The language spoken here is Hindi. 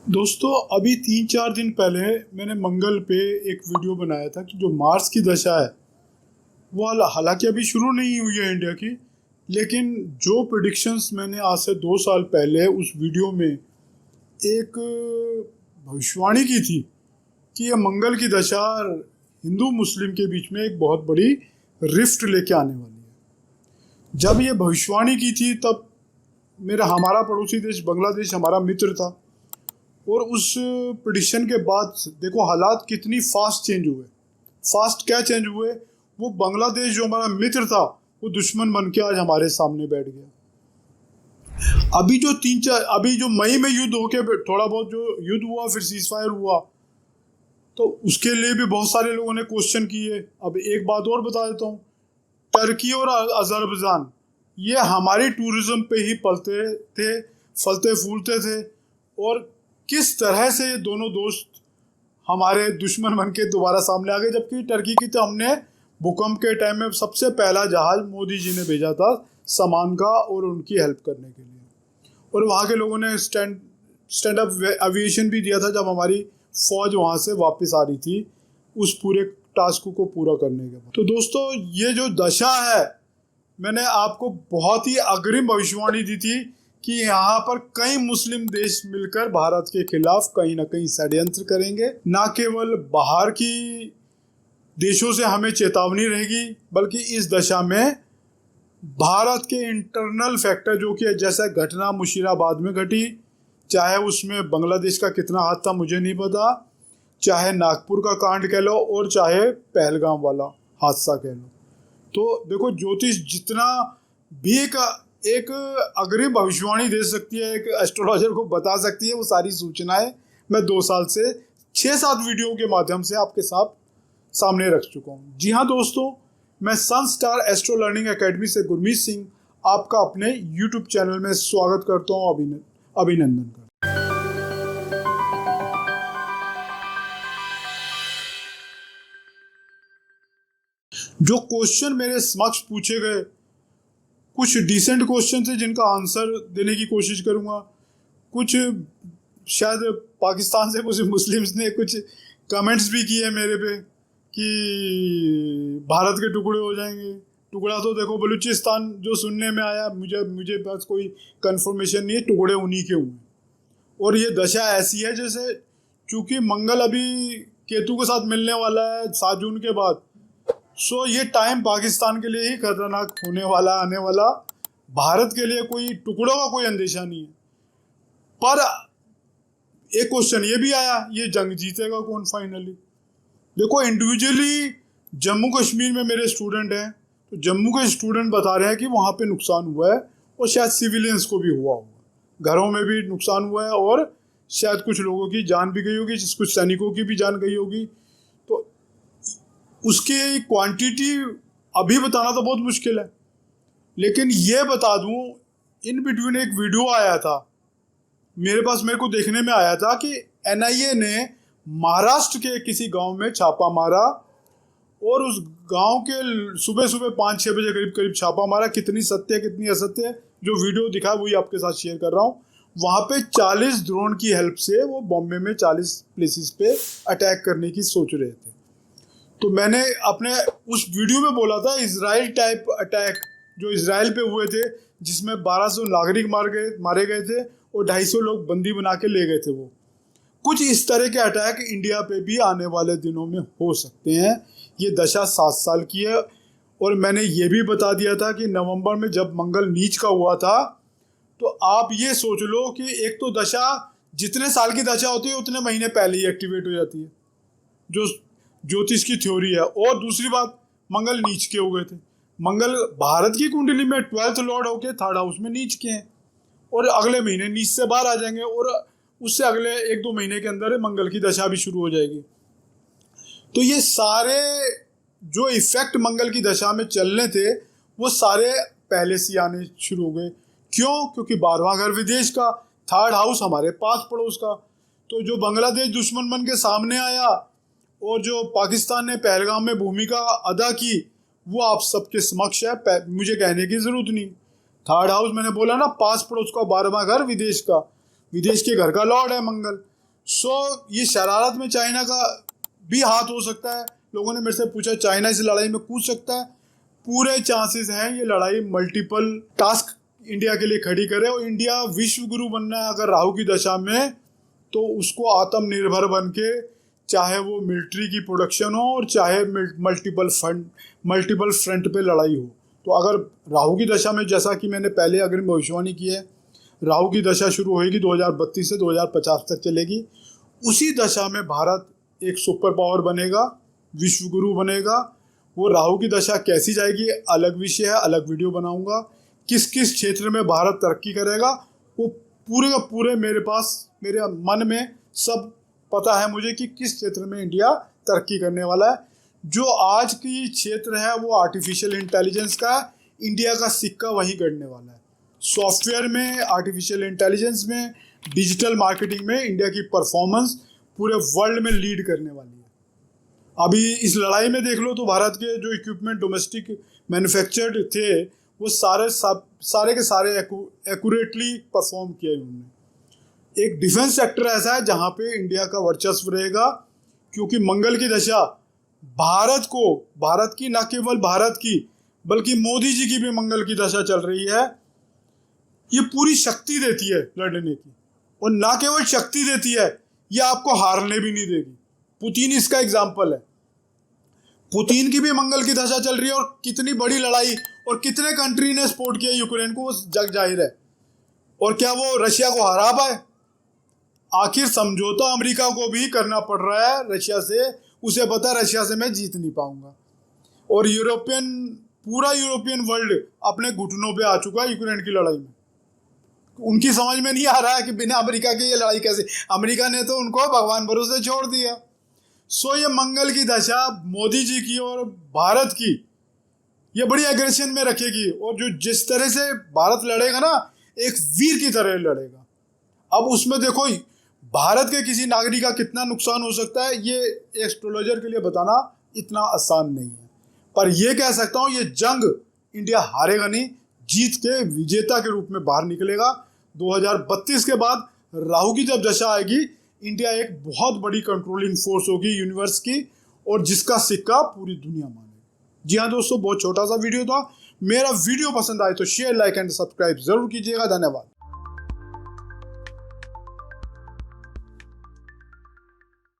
दोस्तों अभी 3-4 दिन पहले मैंने मंगल पे एक वीडियो बनाया था कि जो मार्स की दशा है वो हालांकि अभी शुरू नहीं हुई है इंडिया की। लेकिन जो प्रिडिक्शंस मैंने आज से 2 साल पहले उस वीडियो में एक भविष्यवाणी की थी कि ये मंगल की दशा हिंदू मुस्लिम के बीच में एक बहुत बड़ी रिफ्ट लेके आने वाली है। जब ये भविष्यवाणी की थी तब हमारा पड़ोसी देश बांग्लादेश हमारा मित्र था। और उस प्रिडिक्शन के बाद देखो हालात कितनी फास्ट चेंज हुए। फास्ट क्या चेंज हुए, वो बांग्लादेश जो हमारा मित्र था वो दुश्मन बन के आज हमारे सामने बैठ गया। अभी जो मई में युद्ध होके थोड़ा बहुत जो युद्ध हुआ फिर सीज फायर हुआ, तो उसके लिए भी बहुत सारे लोगों ने क्वेश्चन किए। अब एक बात और बता देता हूँ, टर्की और अजरबैजान ये हमारी टूरिज्म पे ही पलते थे, फलते फूलते थे। और किस तरह से ये दोनों दोस्त हमारे दुश्मन बन के दोबारा सामने आ गए। जबकि टर्की की तो हमने भूकंप के टाइम में सबसे पहला जहाज मोदी जी ने भेजा था सामान का और उनकी हेल्प करने के लिए। और वहाँ के लोगों ने स्टैंड अप एविएशन भी दिया था जब हमारी फौज वहाँ से वापस आ रही थी उस पूरे टास्क को पूरा करने के बाद। तो दोस्तों ये जो दशा है, मैंने आपको बहुत ही अग्रिम भविष्यवाणी दी थी कि यहाँ पर कई मुस्लिम देश मिलकर भारत के खिलाफ कहीं ना कहीं षड्यंत्र करेंगे। ना केवल बाहर की देशों से हमें चेतावनी रहेगी, बल्कि इस दशा में भारत के इंटरनल फैक्टर जो कि जैसा घटना मुशीराबाद में घटी, चाहे उसमें बांग्लादेश का कितना हाथ था मुझे नहीं पता, चाहे नागपुर का कांड कह लो और चाहे पहलगाम वाला हादसा कह लो। तो देखो ज्योतिष जितना भी एक अग्रिम भविष्यवाणी दे सकती है, एक एस्ट्रोलॉजर को बता सकती है, वो सारी सूचनाएं मैं 2 साल से 6-7 वीडियो के माध्यम से आपके सामने रख चुका हूँ। जी हाँ दोस्तों, मैं सन स्टार एस्ट्रो लर्निंग एकेडमी से गुरमीत सिंह आपका अपने यूट्यूब चैनल में स्वागत करता हूँ, अभिनंदन करता हूँ। जो क्वेश्चन मेरे समक्ष पूछे गए, कुछ डिसेंट क्वेश्चन थे जिनका आंसर देने की कोशिश करूंगा। कुछ शायद पाकिस्तान से कुछ मुस्लिम्स ने कुछ कमेंट्स भी किए मेरे पे कि भारत के टुकड़े हो जाएंगे। टुकड़ा तो देखो बलूचिस्तान जो सुनने में आया, मुझे पास कोई कंफर्मेशन नहीं है, टुकड़े उन्हीं के हुए। और ये दशा ऐसी है जैसे, चूंकि मंगल अभी केतु के साथ मिलने वाला है 7 जून के बाद, सो ये टाइम पाकिस्तान के लिए ही खतरनाक होने वाला आने वाला। भारत के लिए कोई टुकड़ों का कोई अंदेशा नहीं है। पर एक क्वेश्चन ये भी आया, ये जंग जीतेगा कौन फाइनली। देखो इंडिविजुअली जम्मू कश्मीर में मेरे स्टूडेंट हैं, तो जम्मू के स्टूडेंट बता रहे हैं कि वहाँ पे नुकसान हुआ है और शायद सिविलियंस को भी हुआ होगा, घरों में भी नुकसान हुआ है और शायद कुछ लोगों की जान भी गई होगी, कुछ सैनिकों की भी जान गई होगी। तो उसकी क्वांटिटी अभी बताना तो बहुत मुश्किल है, लेकिन ये बता दूं, इन बिटवीन एक वीडियो आया था मेरे पास, मेरे को देखने में आया था कि एनआईए ने महाराष्ट्र के किसी गांव में छापा मारा और उस गांव के सुबह सुबह 5-6 बजे करीब छापा मारा। कितनी सत्य कितनी असत्य, जो वीडियो दिखा वही आपके साथ शेयर कर रहा हूँ। वहाँ पे 40 ड्रोन की हेल्प से वो बॉम्बे में 40 प्लेसेस पे अटैक करने की सोच रहे थे। तो मैंने अपने उस वीडियो में बोला था इजराइल टाइप अटैक जो इजराइल पे हुए थे, जिसमें 1200 नागरिक मारे गए थे और 250 लोग बंदी बना के ले गए थे। वो कुछ इस तरह के अटैक इंडिया पे भी आने वाले दिनों में हो सकते हैं। ये दशा 7 साल की है। और मैंने ये भी बता दिया था कि नवंबर में जब मंगल नीच का हुआ था, तो आप ये सोच लो कि एक तो दशा जितने साल की दशा होती है उतने महीने पहले ही एक्टिवेट हो जाती है, जो ज्योतिष की थ्योरी है। और दूसरी बात, मंगल नीच के हो गए थे। मंगल भारत की कुंडली में 12th लॉर्ड होके 3rd हाउस में नीच के हैं और अगले महीने नीच से बाहर आ जाएंगे और उससे अगले 1-2 महीने के अंदर मंगल की दशा भी शुरू हो जाएगी। तो ये सारे जो इफेक्ट मंगल की दशा में चलने थे वो सारे पहले से आने शुरू हो गए। क्यों? क्योंकि 12वां घर विदेश का, 3rd हाउस हमारे पास पड़ोस का। तो जो बांग्लादेश दुश्मन बन के सामने आया और जो पाकिस्तान ने पहलगाम में भूमिका अदा की, वो आप सबके समक्ष है, मुझे कहने की जरूरत नहीं। 3rd हाउस मैंने बोला ना, पास पड़ोस का, 12वां घर विदेश का, विदेश के घर का लॉर्ड है मंगल। ये शरारत में चाइना का भी हाथ हो सकता है। लोगों ने मेरे से पूछा चाइना इस लड़ाई में कूद सकता है। पूरे चांसेस हैं ये लड़ाई मल्टीपल टास्क इंडिया के लिए खड़ी करे, और इंडिया विश्व गुरु बनना है अगर राहु की दशा में, तो उसको आत्मनिर्भर बन के, चाहे वो मिलिट्री की प्रोडक्शन हो और चाहे मल्टीपल फ्रंट पे लड़ाई हो। तो अगर राहु की दशा में, जैसा कि मैंने पहले अग्रिम भविष्यवाणी की है, राहु की दशा शुरू होगी 2032 से 2050 तक चलेगी। उसी दशा में भारत एक सुपर पावर बनेगा, विश्व गुरु बनेगा। वो राहु की दशा कैसी जाएगी अलग विषय है, अलग वीडियो बनाऊंगा। किस किस क्षेत्र में भारत तरक्की करेगा वो पूरे का पूरे मेरे मन में सब पता है मुझे कि किस क्षेत्र में इंडिया तरक्की करने वाला है। जो आज की क्षेत्र है वो आर्टिफिशियल इंटेलिजेंस का है, इंडिया का सिक्का वहीं गड़ने वाला है। सॉफ्टवेयर में, आर्टिफिशियल इंटेलिजेंस में, डिजिटल मार्केटिंग में इंडिया की परफॉर्मेंस पूरे वर्ल्ड में लीड करने वाली है। अभी इस लड़ाई में देख लो तो भारत के जो इक्विपमेंट डोमेस्टिक मैन्युफैक्चर्ड थे वो सारे के सारे एक्यूरेटली परफॉर्म किए उन्होंने। एक डिफेंस सेक्टर ऐसा है जहाँ पे इंडिया का वर्चस्व रहेगा, क्योंकि मंगल की दशा भारत की, न केवल भारत की बल्कि मोदी जी की भी मंगल की दशा चल रही है। ये पूरी शक्ति देती है लड़ने की, और ना केवल शक्ति देती है, ये आपको हारने भी नहीं देगी। पुतिन इसका एग्जाम्पल है। पुतिन की भी मंगल की दशा चल रही है, और कितनी बड़ी लड़ाई और कितने कंट्री ने सपोर्ट किया यूक्रेन को, वो जग जाहिर है। और क्या वो रशिया को हरा पाए? आखिर समझौता अमेरिका को भी करना पड़ रहा है रशिया से। उसे पता है रशिया से मैं जीत नहीं पाऊंगा। और पूरा यूरोपियन वर्ल्ड अपने घुटनों पे आ चुका है यूक्रेन की लड़ाई में। उनकी समझ में नहीं आ रहा है कि बिना अमेरिका के ये लड़ाई कैसे, अमेरिका ने तो उनको भगवान भरोसे छोड़ दिया। ये मंगल की दशा मोदी जी की और भारत की ये बड़ी एग्रेशन में रखेगी, और जिस तरह से भारत लड़ेगा ना, एक वीर की तरह लड़ेगा। अब उसमें देखो भारत के किसी नागरिक का कितना नुकसान हो सकता है, ये एस्ट्रोलॉजर के लिए बताना इतना आसान नहीं है। पर यह कह सकता हूं, ये जंग इंडिया हारेगा नहीं, जीत के विजेता के रूप में बाहर निकलेगा। 2032 के बाद राहु की जब दशा आएगी, इंडिया एक बहुत बड़ी कंट्रोलिंग फोर्स होगी यूनिवर्स की, और जिसका सिक्का पूरी दुनिया मानेगी। जी हाँ दोस्तों, बहुत छोटा सा वीडियो था। मेरा वीडियो पसंद आए तो शेयर, लाइक एंड सब्सक्राइब जरूर कीजिएगा। धन्यवाद।